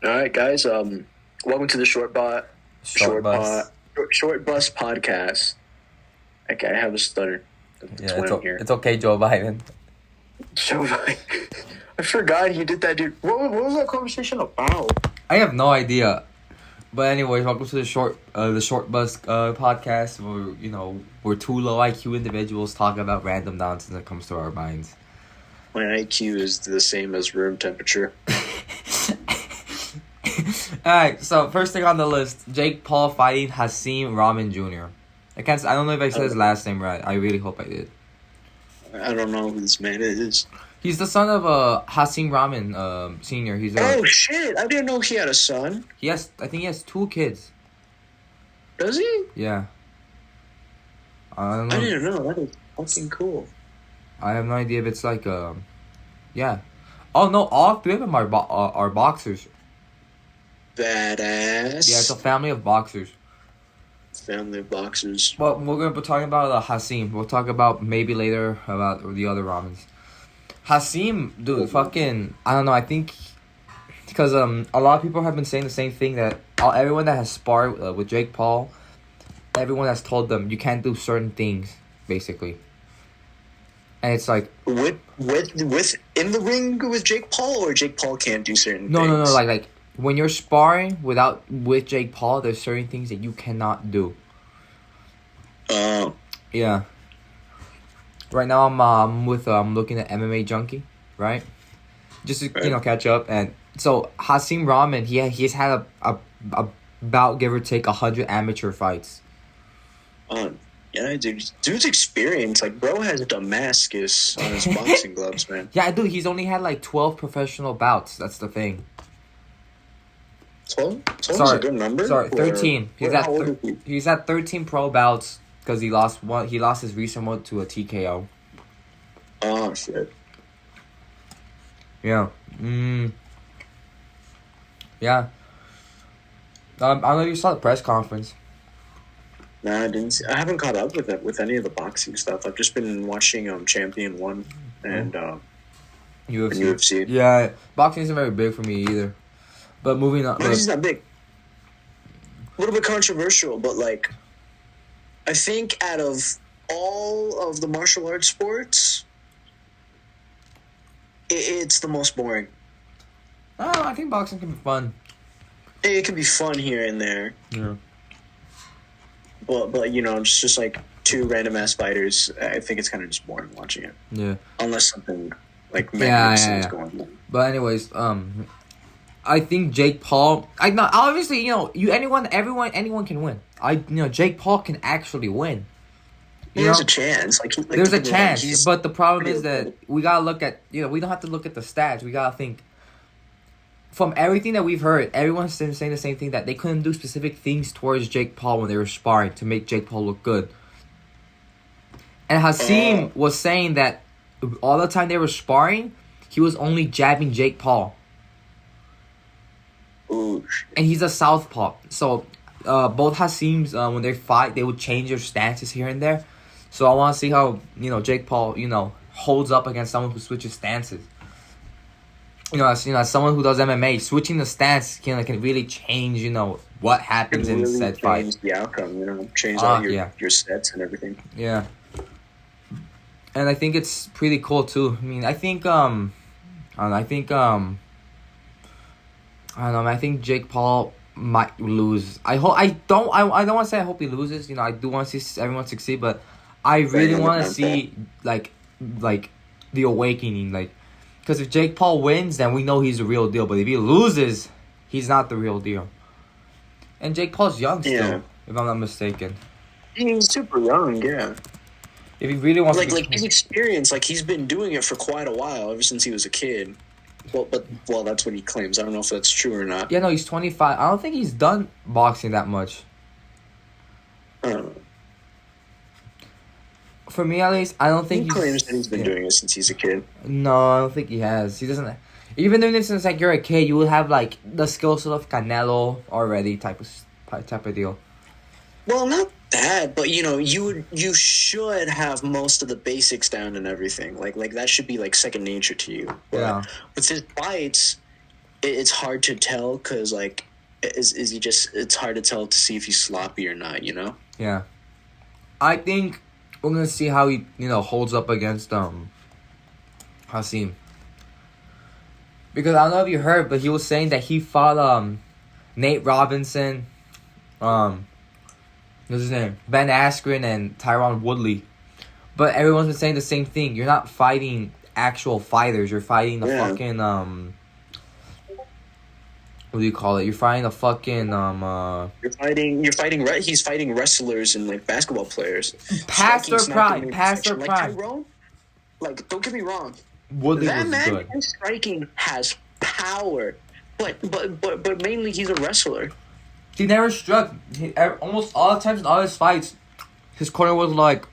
All right, guys. Welcome to the Short bus. Short Bus podcast. Okay, I have a stutter. That's Yeah, why I'm here. it's okay, Joe Biden. So I forgot he did that, dude. What was that conversation about? I have no idea. But anyways, welcome to the short bus podcast. Where we're two low IQ individuals talking about random nonsense that comes to our minds. My IQ is the same as room temperature. Alright, so first thing on the list, Jake Paul fighting Hasim Rahman Jr. I don't know if I said his last name right. I really hope I did. I don't know who this man is. He's the son of Hasim Rahman Senior. Oh shit! I didn't know he had a son. I think he has 2 kids. Does he? Yeah. I don't know. I didn't know. That is fucking cool. I have no idea if it's like yeah. Oh no, all 3 of them are boxers. Badass. Yeah, it's a family of boxers. Family of boxers. Well, we're gonna be talking about Hasim. We'll talk about maybe later about the other Ramens. Hasim, dude, fucking, I don't know. I think because a lot of people have been saying the same thing that everyone that has sparred with Jake Paul, everyone has told them you can't do certain things, basically. And it's like with in the ring with Jake Paul, or Jake Paul can't do certain things. No, like when you're sparring with Jake Paul, there's certain things that you cannot do. Yeah. Right now I'm looking at MMA Junkie, right? Just to catch up. And so Hasim Rahman, he's had about give or take 100 amateur fights. Yeah, dude's experience, like, bro has Damascus on his boxing gloves, man. Yeah, dude, he's only had like 12 professional bouts. That's the thing. 12? 12 is a good number? Sorry, 13. He's at 13 pro bouts because he lost one. He lost his recent one to a TKO. Oh shit. Yeah. Yeah. I don't know if you saw the press conference. Nah, I didn't see. I haven't caught up with any of the boxing stuff. I've just been watching Champion 1 and UFC. Yeah, boxing isn't very big for me either. But moving on. Boxing's not big. A little bit controversial, but like, I think out of all of the martial arts sports, it's the most boring. Oh, I think boxing can be fun. It can be fun here and there. Yeah. But it's just like 2 random ass fighters. I think it's kind of just boring watching it. Yeah. Unless something like magnificent is going on. But anyways, I think Jake Paul. Obviously, anyone can win. Jake Paul can actually win. There's a chance. There's a chance, but the problem is that we gotta look at. We don't have to look at the stats. We gotta think. From everything that we've heard, everyone's saying the same thing, that they couldn't do specific things towards Jake Paul when they were sparring to make Jake Paul look good. And Hasim was saying that all the time they were sparring, he was only jabbing Jake Paul. Ooh. And he's a southpaw. So both Hasims, when they fight, they would change their stances here and there. So I want to see how, Jake Paul, holds up against someone who switches stances. As someone who does MMA, switching the stance can really change, what happens in said fight. Change the outcome, change all your sets and everything. Yeah. And I think it's pretty cool too. I mean, I think I think Jake Paul might lose. I don't want to say I hope he loses. I do want to see everyone succeed, but I really want to see like the awakening, like. Because if Jake Paul wins, then we know he's the real deal. But if he loses, he's not the real deal. And Jake Paul's young still, if I'm not mistaken. He's super young, yeah. If he really wants to... Like his experience, he's been doing it for quite a while, ever since he was a kid. Well, that's what he claims. I don't know if that's true or not. Yeah, no, he's 25. I don't think he's done boxing that much. I don't know. For me, at least, I don't think he claims that he's been doing it since he's a kid. No, I don't think he has. He doesn't. Even doing this since you're a kid, you will have the skill set of Canelo already, type of deal. Well, not that, but you should have most of the basics down and everything. Like that should be second nature to you. But yeah. With his fights, it's hard to tell because like is he just? It's hard to tell to see if he's sloppy or not. You know. Yeah. I think we're gonna see how he holds up against Hasim. Because I don't know if you heard, but he was saying that he fought Nate Robinson, what's his name? Ben Askren and Tyron Woodley. But everyone's been saying the same thing. You're not fighting actual fighters. You're fighting the fucking what do you call it? You're fighting the fucking You're fighting. He's fighting wrestlers and like basketball players. Past their prime. Past their prime. Tyrone, like, don't get me wrong. Woodley That was man good. in striking has power, but mainly he's a wrestler. He never struck. Almost all the times in all his fights, his corner was like,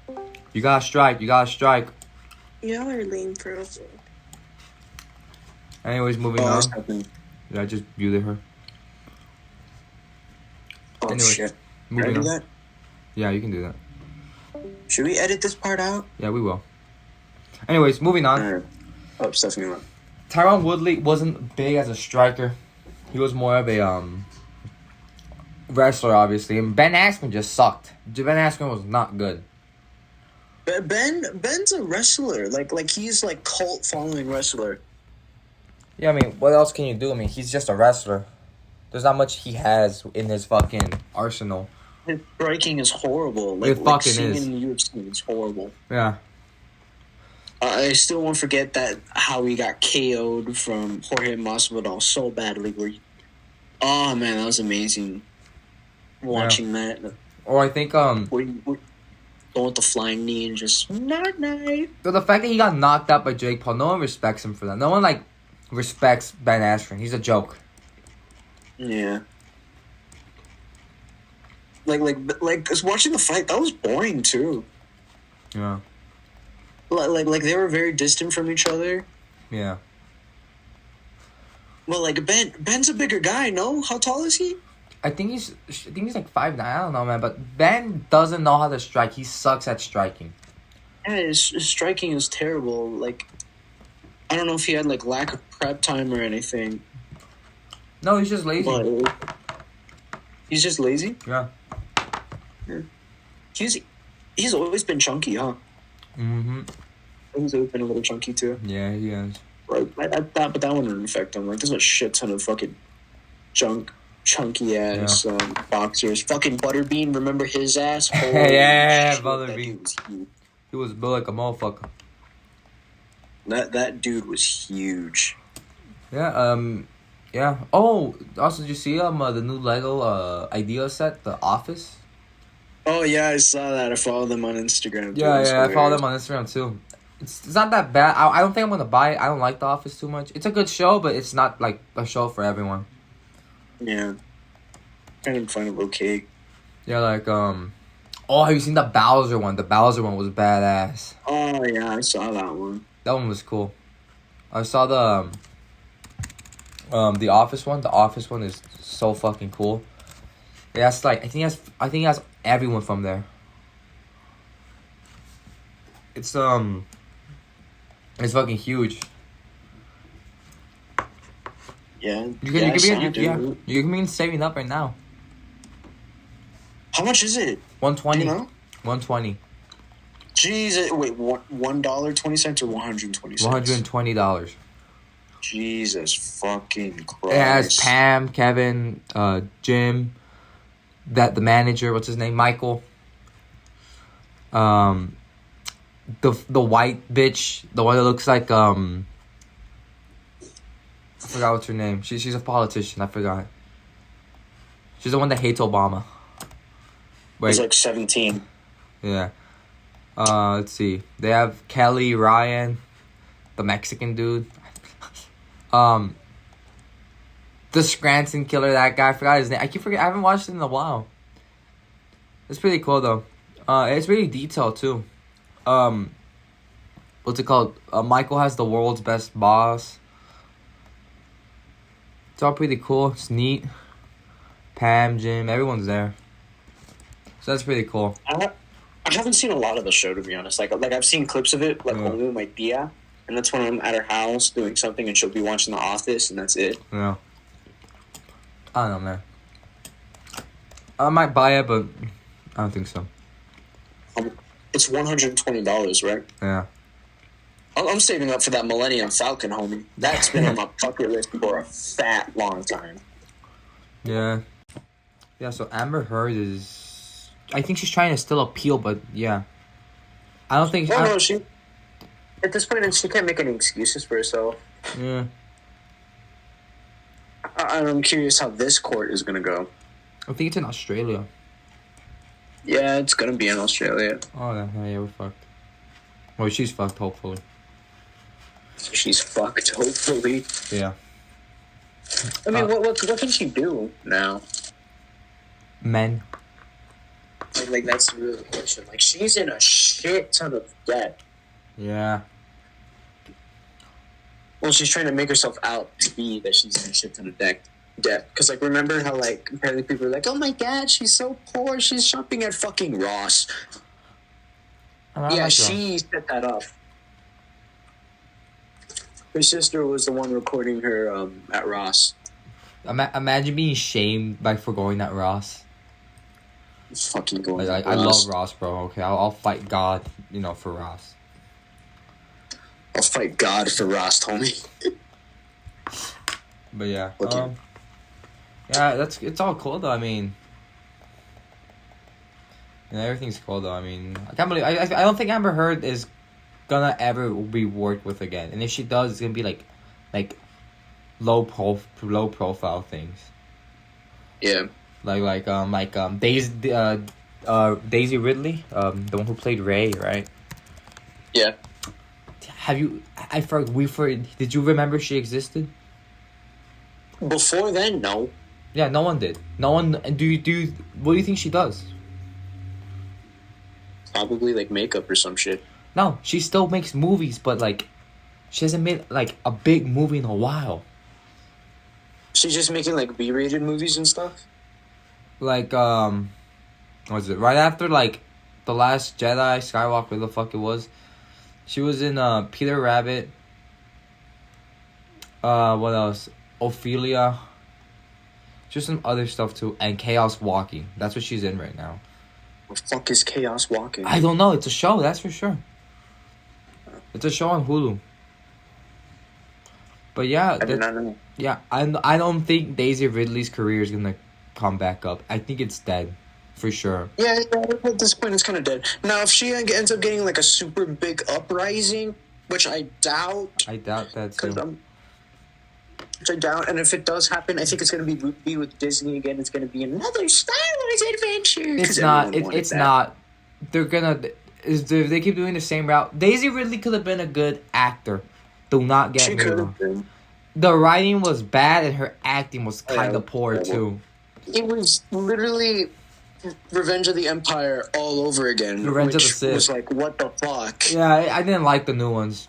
"You gotta strike. You gotta strike." Y'all are lame for us. Anyways, moving on. Did I just muted her? Oh Anyways, shit! moving Can I do on. that? Yeah, you can do that. Should we edit this part out? Yeah, we will. Anyways, moving on. Alright. Oh, Stephanie went. Tyron Woodley wasn't big as a striker. He was more of a wrestler, obviously. And Ben Askren just sucked. Ben Askren was not good. Ben's a wrestler. Like he's like cult following wrestler. Yeah, I mean, what else can you do? I mean, he's just a wrestler. There's not much he has in his fucking arsenal. His striking is horrible. It fucking seeing is. in the UFC, it's horrible. Yeah. I still won't forget that how he got KO'd from Jorge Masvidal so badly. Oh man, that was amazing. Watching that, Or I think where you going with the flying knee and just night. so the fact that he got knocked out by Jake Paul, no one respects him for that. No one respects Ben Askren. He's a joke. Yeah. Like, cause watching the fight, that was boring too. Yeah. Like they were very distant from each other. Yeah. Well, like Ben's a bigger guy. No, how tall is he? I think he's like 5'9". I don't know, man. But Ben doesn't know how to strike. He sucks at striking. Yeah, his striking is terrible. Like, I don't know if he had like lack of prep time or anything. No, he's just lazy. But he's just lazy. Yeah. He's always been chunky, huh? Mm-hmm. He's always been a little chunky too. Yeah, he is. Like but that one didn't affect him. Like, there's a shit ton of fucking chunky ass boxers. Fucking Butterbean, remember his ass? Yeah, shit, Butterbean. He was built like a motherfucker. That dude was huge. Yeah. Yeah. Oh, also, did you see the new Lego idea set, The Office? Oh yeah, I saw that. I follow them on Instagram. Too. Yeah, I follow them on Instagram too. It's not that bad. I don't think I'm gonna buy it. I don't like The Office too much. It's a good show, but it's not like a show for everyone. Yeah. Kind of find it okay. Yeah, like oh, have you seen the Bowser one? The Bowser one was badass. Oh yeah, I saw that one. That one was cool. I saw the Office one. The Office one is so fucking cool. It has like I think it has everyone from there. It's fucking huge. Yeah. You can be saving up right now. How much is it? 120. Do you know? 120. Jesus, wait, $1.20 or $120? $120. Jesus fucking Christ! It has Pam, Kevin, Jim, the manager. What's his name? Michael. The white bitch, the one that looks like I forgot what's her name. She's a politician. I forgot. She's the one that hates Obama. Wait. He's like 17. Yeah. Let's see. They have Kelly, Ryan, the Mexican dude. The Scranton killer, that guy. I forgot his name. I keep forgetting. I haven't watched it in a while. It's pretty cool though. It's really detailed too. What's it called? Michael has the world's best boss. It's all pretty cool. It's neat. Pam, Jim, everyone's there. So that's pretty cool. I haven't seen a lot of the show, to be honest. Like I've seen clips of it, like only with my tia. and that's when I'm at her house doing something, and she'll be watching The Office, and that's it. Yeah. I don't know, man. I might buy it, but I don't think so. It's $120, right? Yeah. I'm saving up for that Millennium Falcon, homie. That's been on my bucket list for a fat long time. Yeah. Yeah, so Amber Heard is... I think she's trying to still appeal, but yeah. I don't think... No, she... At this point, she can't make any excuses for herself. Yeah. I'm curious how this court is going to go. I think it's in Australia. Yeah, it's going to be in Australia. Oh, yeah, we're fucked. Well, she's fucked, hopefully. She's fucked, hopefully. Yeah. I mean, what can she do now? Men. Like, that's the real question. Like, she's in a shit ton of debt. Yeah. Well, she's trying to make herself out to be that she's in a shit ton of debt. Because, like, remember how, like, apparently people were like, oh my god, she's so poor, she's shopping at fucking Ross. Yeah, she set that up. Her sister was the one recording her at Ross. Imagine being shamed for going at Ross. Fucking going like, at Ross. I love Ross, bro. Okay, I'll fight God, for Ross. I'll fight God for Ross, homie. But yeah, yeah, it's all cool though. I mean, everything's cool though. I mean, I can't believe I don't think Amber Heard is gonna ever be worked with again, and if she does, it's gonna be like low profile things. Yeah. Daisy Ridley, the one who played Ray, right? Yeah. Did you remember she existed? Before then, no. Yeah, no one did. No one. What do you think she does? Probably like makeup or some shit. No, she still makes movies, but like, she hasn't made like a big movie in a while. She's just making like B-rated movies and stuff. Like what was it? Right after like The Last Jedi, Skywalker, the fuck it was. She was in Peter Rabbit. What else? Ophelia. Just some other stuff too, and Chaos Walking. That's what she's in right now. What the fuck is Chaos Walking? I don't know. It's a show, that's for sure. It's a show on Hulu. But yeah, I did not know. Yeah, I don't think Daisy Ridley's career is gonna come back up. I think it's dead, for sure. Yeah, at this point it's kind of dead. Now, if she ends up getting like a super big uprising, which I doubt. I doubt that too. Which I doubt, and if it does happen, I think it's going to be with Disney again. It's going to be another Star Wars adventure. It's not. It's not. They're gonna. They keep doing the same route. Daisy Ridley could have been a good actor. Do not get me wrong. The writing was bad, and her acting was kind of poor too. It was literally Revenge of the Empire all over again. Revenge of the Sith was like, what the fuck? Yeah, I didn't like the new ones.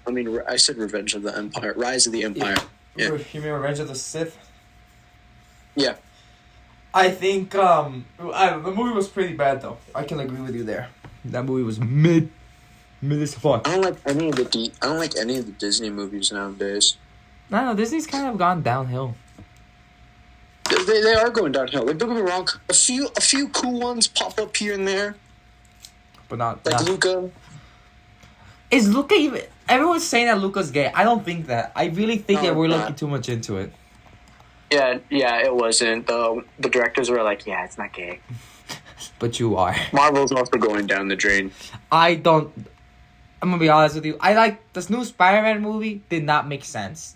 I mean, I said Revenge of the Empire, Rise of the Empire. Yeah. You mean Revenge of the Sith? Yeah. I think the movie was pretty bad though. I can agree with you there. That movie was mid as fuck. I don't like any of the Disney movies nowadays. No, Disney's kind of gone downhill. They are going downhill. Like, don't get me wrong. A few cool ones pop up here and there. But not Luca. Is Luca even? Everyone's saying that Luca's gay. I don't think that. I really think that we're looking too much into it. Yeah, it wasn't. The directors were like, yeah, it's not gay. But you are. Marvel's also going down the drain. I'm gonna be honest with you. I like this new Spider-Man movie. Did not make sense.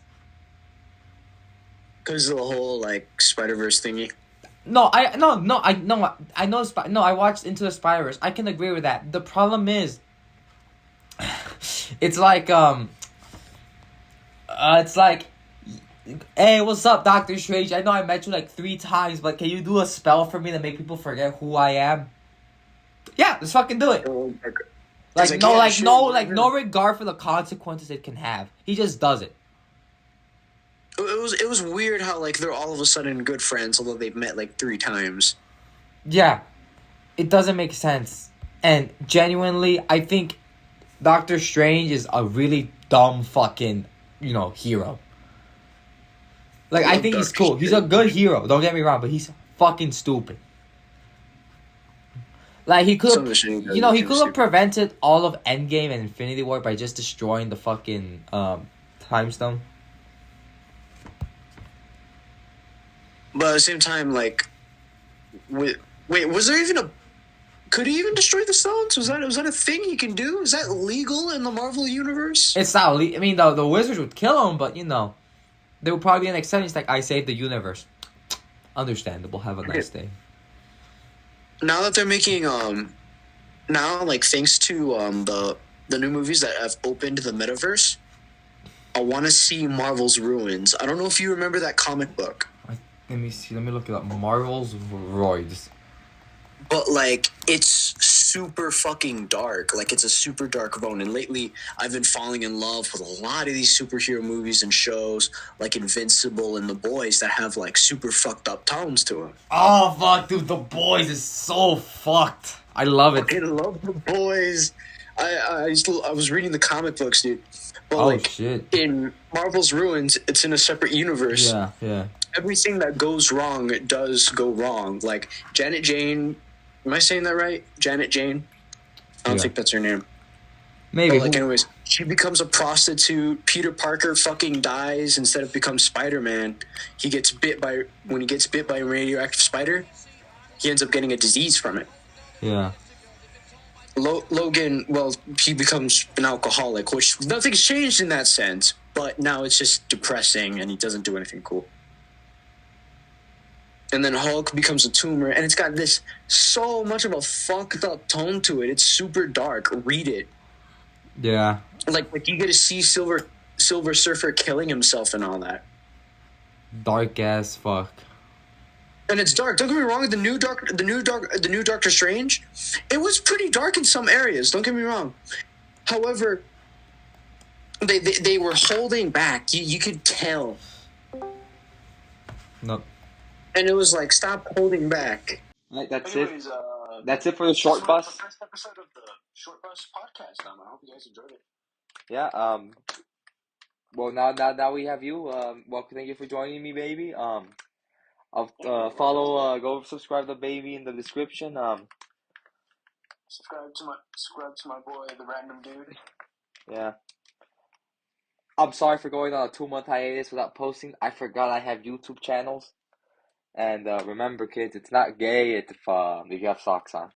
Because of the whole like Spider-Verse thingy. I watched Into the Spider-Verse. I can agree with that. The problem is, it's like hey, what's up, Doctor Strange? I know I met you like 3 times, but can you do a spell for me to make people forget who I am? Yeah, let's fucking do it. No regard for the consequences it can have. He just does it. It was weird how like they're all of a sudden good friends, although they've met like 3 times. Yeah, it doesn't make sense. And genuinely, I think Doctor Strange is a really dumb fucking, hero. Like, I think he's cool. He's a good hero. Don't get me wrong, but he's fucking stupid. Like, he could have, he could have prevented all of Endgame and Infinity War by just destroying the fucking Time Stone. But at the same time, like, wait, was there even a? Could he even destroy the stones? Was that a thing he can do? Is that legal in the Marvel universe? It's not. I mean, the wizards would kill him, but there would probably be an exception. It's like, I saved the universe. Understandable. Have a nice day. Now that they're making now, like, thanks to the new movies that have opened the metaverse, I want to see Marvel's Ruins. I don't know if you remember that comic book. Let me see. Let me look it up. Marvel's Roids. But, like, it's super fucking dark. Like, it's a super dark zone. And lately, I've been falling in love with a lot of these superhero movies and shows, like Invincible and The Boys, that have, like, super fucked up tones to them. Oh, fuck, dude. The Boys is so fucked. I love it. I love The Boys. I was reading the comic books, dude. But, shit. In Marvel's Ruins, it's in a separate universe. Yeah. Everything that goes wrong does go wrong. Like, Janet Jane... Am I saying that right? Janet Jane? I don't think that's her name. Maybe. But, like, anyways, she becomes a prostitute. Peter Parker fucking dies instead of become Spider-Man. When he gets bit by a radioactive spider, he ends up getting a disease from it. Yeah. Logan, well, he becomes an alcoholic, which nothing's changed in that sense, but now it's just depressing and he doesn't do anything cool. And then Hulk becomes a tumor, and it's got this so much of a fucked up tone to it. It's super dark. Read it. Yeah. Like you get to see Silver Surfer killing himself and all that. Dark as fuck. And it's dark. Don't get me wrong. The new Doctor Strange, it was pretty dark in some areas. Don't get me wrong. However, they were holding back. You could tell. Nope. And it was like, stop holding back. Right, that's it. That's it for the Short Bus. The first episode of the Short Bus podcast. I hope you guys enjoyed it. Yeah. Well, now we have you. Well, thank you for joining me, baby. I'll follow. Go subscribe to baby in the description. Subscribe to my boy, the random dude. Yeah. I'm sorry for going on a 2-month hiatus without posting. I forgot I have YouTube channels. And remember, kids, it's not gay if you have socks on.